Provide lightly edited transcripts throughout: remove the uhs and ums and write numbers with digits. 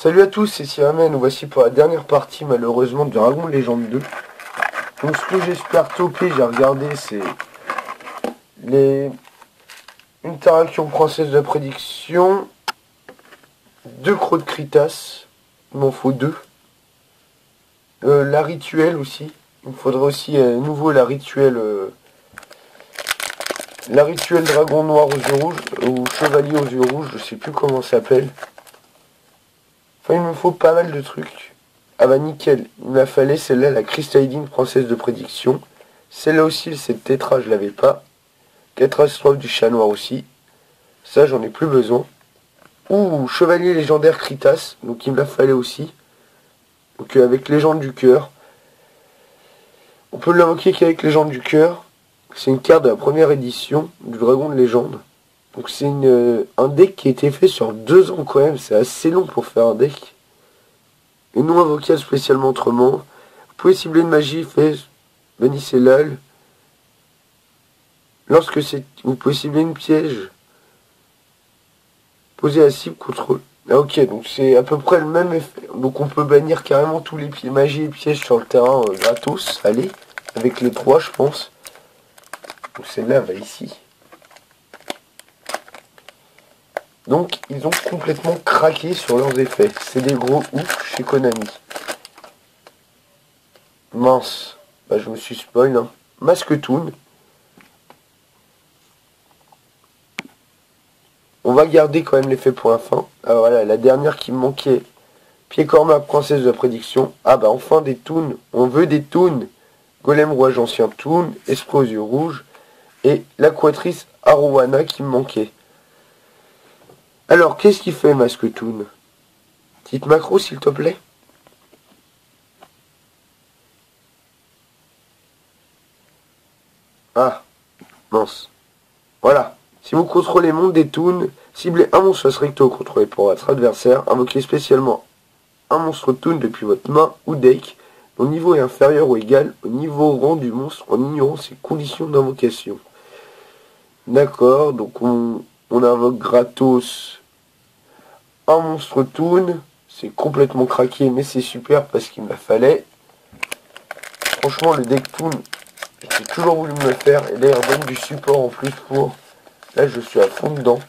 Salut à tous, c'est Siramen, nous voici pour la dernière partie malheureusement de Dragon Légende 2. Donc ce que j'espère toper, j'ai regardé, c'est les interactions françaises de la prédiction, 2 crocs de Kritas, il m'en faut 2. La rituelle aussi, il me faudrait aussi à nouveau la rituelle dragon noir aux yeux rouges, ou chevalier aux yeux rouges, je sais plus comment ça s'appelle. Enfin, il me faut pas mal de trucs. Ah bah nickel, il m'a fallu celle-là, la cristalline française de prédiction. Celle-là aussi, cette tétra, je l'avais pas. 4 astrophes du chat noir aussi. Ça, j'en ai plus besoin. Ouh, chevalier légendaire Kritas, donc il me la fallait aussi. Donc avec légende du cœur. On peut l'invoquer qu'avec légende du cœur. C'est une carte de la première édition du dragon de légende. Donc c'est un deck qui a été fait sur 2 ans quand même, c'est assez long pour faire un deck. Et non invoquable spécialement autrement. Vous pouvez cibler une magie, fait bannissez l'al. Lorsque vous pouvez cibler une piège, posez la cible contre. Ah ok, donc c'est à peu près le même effet. Donc on peut bannir carrément tous les magie et pièges sur le terrain gratos. Allez, avec les 3 je pense. Donc celle-là va ici. Donc ils ont complètement craqué sur leurs effets. C'est des gros ouf chez Konami. Mince. Bah je me suis spoil. Hein. Masque Toon. On va garder quand même l'effet pour la fin. Ah voilà, la dernière qui me manquait. Pied-Corma, princesse de la prédiction. Ah bah enfin des toons. On veut des toons. Golem rouage ancien toon. Esprit aux yeux rouges. Et l'aquatrice Arowana qui me manquait. Alors, qu'est-ce qu'il fait, Masque Toon? Petite macro, s'il te plaît. Ah, mince. Voilà. Si vous contrôlez monde des toons, ciblez un monstre recto contrôlé pour votre adversaire. Invoquez spécialement un monstre toon depuis votre main ou deck, dont niveau est inférieur ou égal au niveau rang du monstre en ignorant ses conditions d'invocation. D'accord, donc on invoque gratos un monstre toon. C'est complètement craqué, mais c'est super parce qu'il me la fallait. Franchement, le deck toon, j'ai toujours voulu me le faire. Et là, il redonne du support en plus pour... Là, je suis à fond dedans.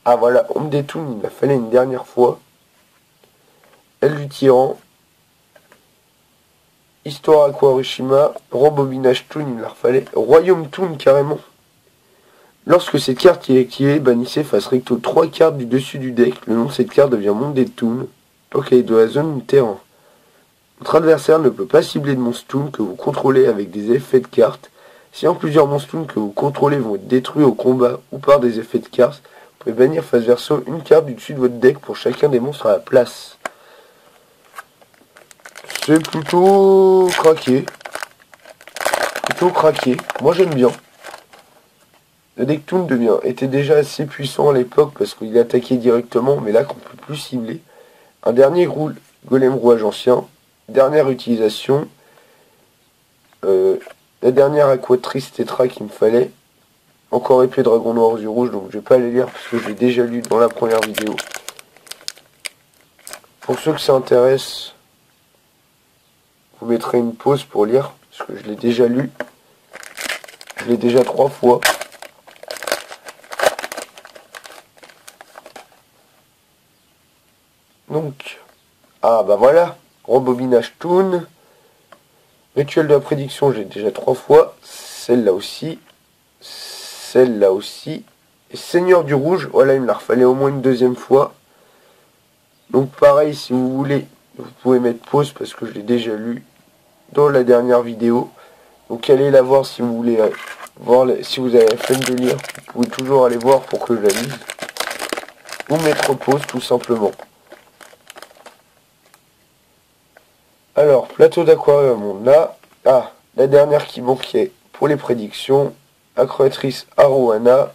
Ah voilà, Homme des Toons, il m'a fallu une dernière fois. Elle du tyran. Histoire Aquarushima. Rembobinage Toon, il me la refallait. Royaume Toon, carrément. Lorsque cette carte est activée, bannissez face recto 3 cartes du dessus du deck. Le nom de cette carte devient Monde des Toons. Ok, de la zone terrain. Votre adversaire ne peut pas cibler de monstres Toon que vous contrôlez avec des effets de cartes. Si en plusieurs monstres Toon que vous contrôlez vont être détruits au combat ou par des effets de cartes, vous pouvez bannir face verso une carte du dessus de votre deck pour chacun des monstres à la place. C'est plutôt craqué. Moi j'aime bien. Le deck Toon était déjà assez puissant à l'époque parce qu'il attaquait directement, mais là qu'on peut plus cibler. Un dernier golem rouage ancien. Dernière utilisation. La dernière aquatrice tétra qu'il me fallait. Encore épée dragon noir aux yeux rouges, donc je vais pas les lire parce que je l'ai déjà lu dans la première vidéo. Pour ceux que ça intéresse, vous mettrez une pause pour lire, parce que je l'ai déjà lu. Je l'ai déjà 3 fois. Donc, ah bah voilà, rembobinage toon. Rituel de la prédiction, j'ai déjà 3 fois. Celle-là aussi. Celle-là aussi. Et Seigneur du rouge, voilà, il me la refallait au moins une 2e fois. Donc pareil, si vous voulez, vous pouvez mettre pause parce que je l'ai déjà lu dans la dernière vidéo. Donc allez la voir si vous voulez voir, si vous avez la flemme de lire. Vous pouvez toujours aller voir pour que je la lise. Ou mettre pause tout simplement. Alors, plateau d'aquarium, on a... Ah, la dernière qui manquait pour les prédictions. Acroatrice Arowana.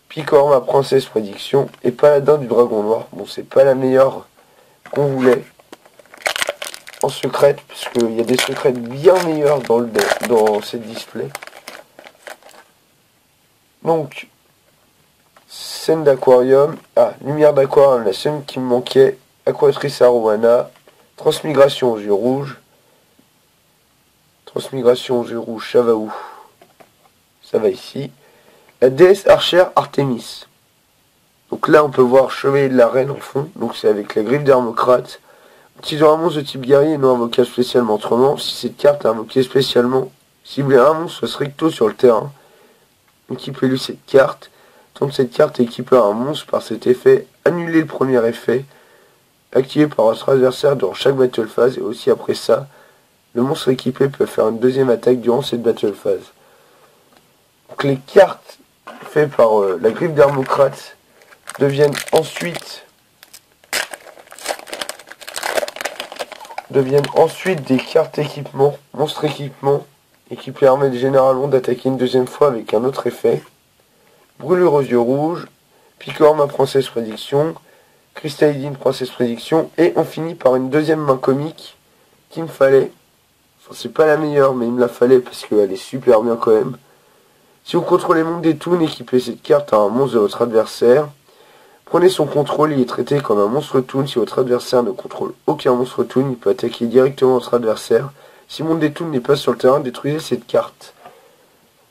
Picorma princesse prédiction. Et paladin du dragon noir. Bon, c'est pas la meilleure qu'on voulait. En secrète, parce qu'il y a des secrètes bien meilleures dans cette display. Donc, scène d'aquarium. Ah, lumière d'aquarium, la scène qui me manquait. Aquatrice Arowana. Transmigration aux yeux rouges. Transmigration aux yeux rouges, ça va où? Ça va ici. La déesse archère Artémis. Donc là, on peut voir Chevalier de la Reine en fond. Donc c'est avec la griffe d'Hermocrate. Utilisant un monstre de type guerrier et non invocable spécialement. Autrement, si cette carte est invoquée spécialement, ciblez un monstre soit recto sur le terrain. Équipez-lui cette carte. Tant que cette carte est équipée à un monstre par cet effet, annulez le premier effet. Activé par votre adversaire durant chaque battle phase. Et aussi après ça, le monstre équipé peut faire une deuxième attaque durant cette battle phase. Donc les cartes faites par la griffe d'Hermocrate deviennent ensuite des cartes équipement, monstre équipement, et qui permettent généralement d'attaquer une deuxième fois avec un autre effet. Brûlure aux yeux rouges, Picorma Princesse Prédiction, Crystallidine Princesse Prédiction, et on finit par une deuxième main comique qu'il me fallait. Enfin, c'est pas la meilleure, mais il me la fallait parce qu'elle est super bien quand même. Si vous contrôlez Monde des Toons, équipez cette carte à un monstre de votre adversaire. Prenez son contrôle, il est traité comme un monstre Toon. Si votre adversaire ne contrôle aucun monstre Toon, il peut attaquer directement votre adversaire. Si Monde des Toons n'est pas sur le terrain, détruisez cette carte.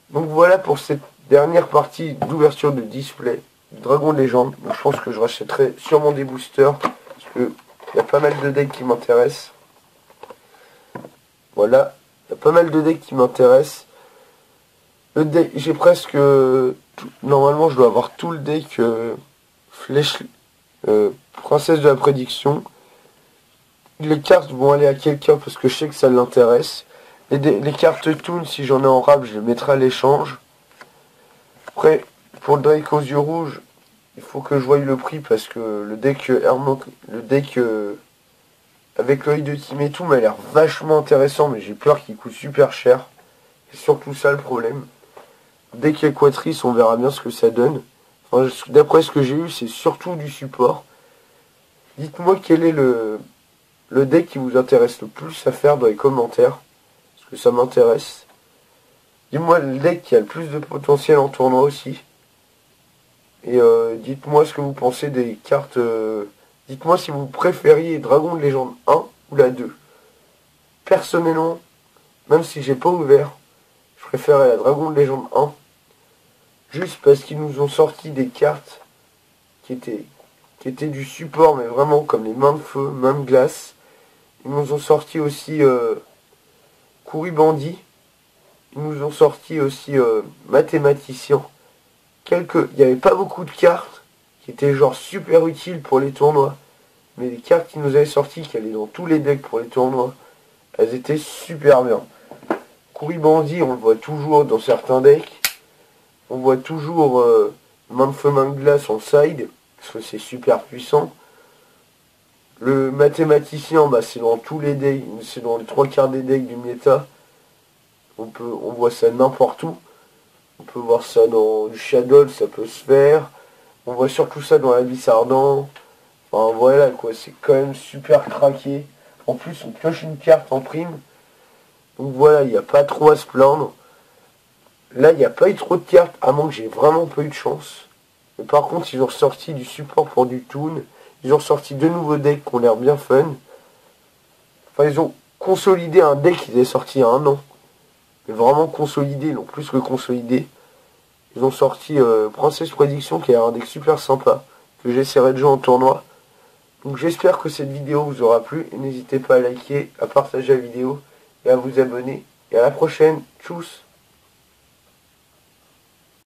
Donc voilà pour cette dernière partie d'ouverture de display du Dragon de Légende. Donc je pense que je rachèterai sûrement des boosters, parce que il y a pas mal de decks qui m'intéressent. Voilà, il y a pas mal de decks qui m'intéressent. Le deck, j'ai presque... normalement je dois avoir tout le deck... Flèche, Princesse de la Prédiction. Les cartes vont aller à quelqu'un parce que je sais que ça l'intéresse. Les cartes Toon, si j'en ai en rab, je les mettrai à l'échange. Après, pour le Drake aux yeux rouges, il faut que je voie le prix parce que le deck avec l'œil de Timétou m'a l'air vachement intéressant, mais j'ai peur qu'il coûte super cher. C'est surtout ça le problème. Dès qu'il y a Quatrice, on verra bien ce que ça donne. Enfin, d'après ce que j'ai eu, c'est surtout du support. Dites-moi quel est le deck qui vous intéresse le plus à faire dans les commentaires. Parce que ça m'intéresse. Dites-moi le deck qui a le plus de potentiel en tournoi aussi. Et dites-moi ce que vous pensez des cartes. Dites-moi si vous préfériez Dragon de Légende 1 ou la 2. Personnellement, même si j'ai pas ouvert, je préférais la Dragon de Légende 1. Juste parce qu'ils nous ont sorti des cartes qui étaient du support, mais vraiment comme les mains de feu, mains de glace. Ils nous ont sorti aussi Kouribandi. Ils nous ont sorti aussi Mathématicien. Il n'y avait pas beaucoup de cartes qui étaient genre super utiles pour les tournois. Mais les cartes qui nous avaient sorties, qui allaient dans tous les decks pour les tournois, elles étaient super bien. Kouribandi, on le voit toujours dans certains decks. On voit toujours main de feu, main de glace en side, parce que c'est super puissant. Le mathématicien, bah, c'est dans tous les decks, c'est dans les 3/4 des decks du méta. On voit ça n'importe où. On peut voir ça dans du Shadow, ça peut se faire. On voit surtout ça dans l'Abysse Ardent. Enfin voilà quoi, c'est quand même super craqué. En plus on pioche une carte en prime. Donc voilà, il n'y a pas trop à se plaindre. Là, il n'y a pas eu trop de cartes, à moins que j'ai vraiment pas eu de chance. Mais par contre, ils ont sorti du support pour du Toon. Ils ont sorti 2 nouveaux decks qui ont l'air bien fun. Enfin, ils ont consolidé un deck qu'ils avaient sorti il y a 1 an. Mais vraiment consolidé, ils l'ont plus que consolidé. Ils ont sorti Princesse Prédiction, qui est un deck super sympa, que j'essaierai de jouer en tournoi. Donc j'espère que cette vidéo vous aura plu. Et n'hésitez pas à liker, à partager la vidéo et à vous abonner. Et à la prochaine. Tchuss!